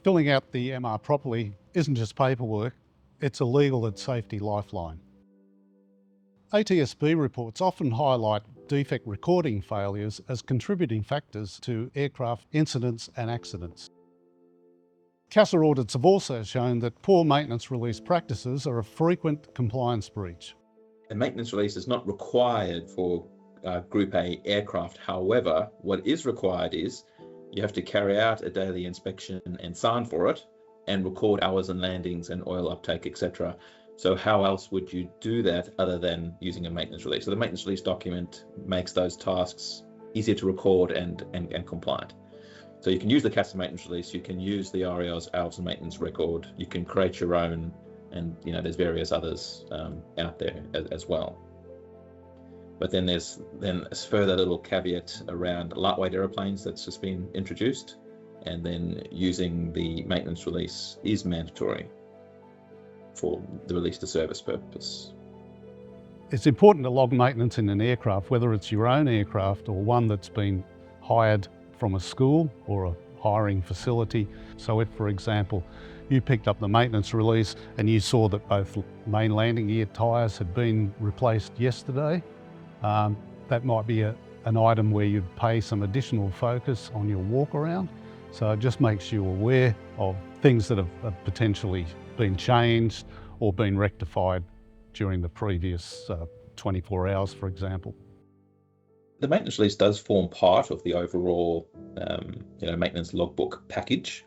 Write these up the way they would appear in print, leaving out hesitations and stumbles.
Filling out the MR properly isn't just paperwork, it's a legal and safety lifeline. ATSB reports often highlight defect recording failures as contributing factors to aircraft incidents and accidents. CASA audits have also shown that poor maintenance release practices are a frequent compliance breach. A maintenance release is not required for Group A aircraft. However, what is required is you have to carry out a daily inspection and sign for it and record hours and landings and oil uptake, etc. So how else would you do that other than using a maintenance release? So the maintenance release document makes those tasks easier to record and compliant. So you can use the CASA maintenance release, you can use the REO's hours and maintenance record, you can create your own, and there's various others out there as well. But then there's a further little caveat around lightweight aeroplanes that's just been introduced, and then using the maintenance release is mandatory for the release to service purpose. It's important to log maintenance in an aircraft, whether it's your own aircraft or one that's been hired from a school or a hiring facility. So if, for example, you picked up the maintenance release and you saw that both main landing gear tyres had been replaced yesterday, that might be an item where you'd pay some additional focus on your walk around. So it just makes you aware of things that have potentially been changed or been rectified during the previous 24 hours, for example. The maintenance release does form part of the overall maintenance logbook package.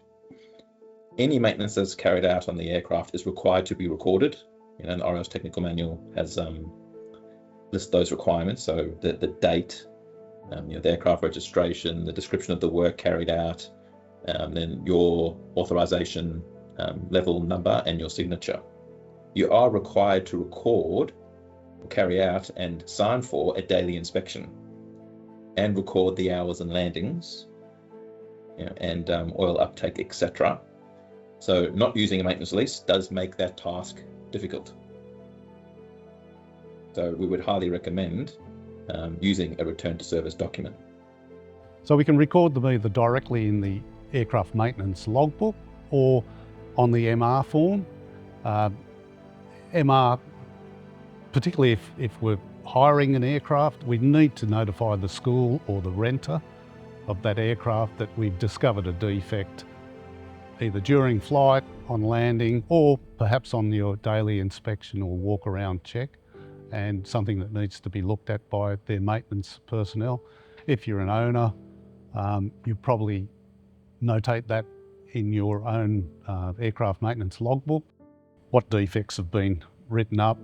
Any maintenance that's carried out on the aircraft is required to be recorded. And the RAL's technical manual has lists those requirements. So the date, the aircraft registration, the description of the work carried out, then your authorization level number and your signature. You are required to record, carry out and sign for a daily inspection and record the hours and landings and oil uptake, etc. So not using a maintenance release does make that task difficult. So we would highly recommend using a return to service document. So we can record them either directly in the aircraft maintenance logbook or on the MR form. MR, particularly if we're hiring an aircraft, we need to notify the school or the renter of that aircraft that we've discovered a defect, either during flight, on landing, or perhaps on your daily inspection or walk around check, and something that needs to be looked at by their maintenance personnel. If you're an owner, you probably notate that in your own aircraft maintenance logbook, what defects have been written up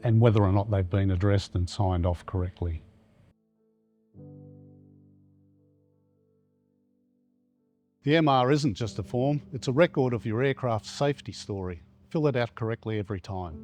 and whether or not they've been addressed and signed off correctly. The MR isn't just a form, it's a record of your aircraft's safety story. Fill it out correctly every time.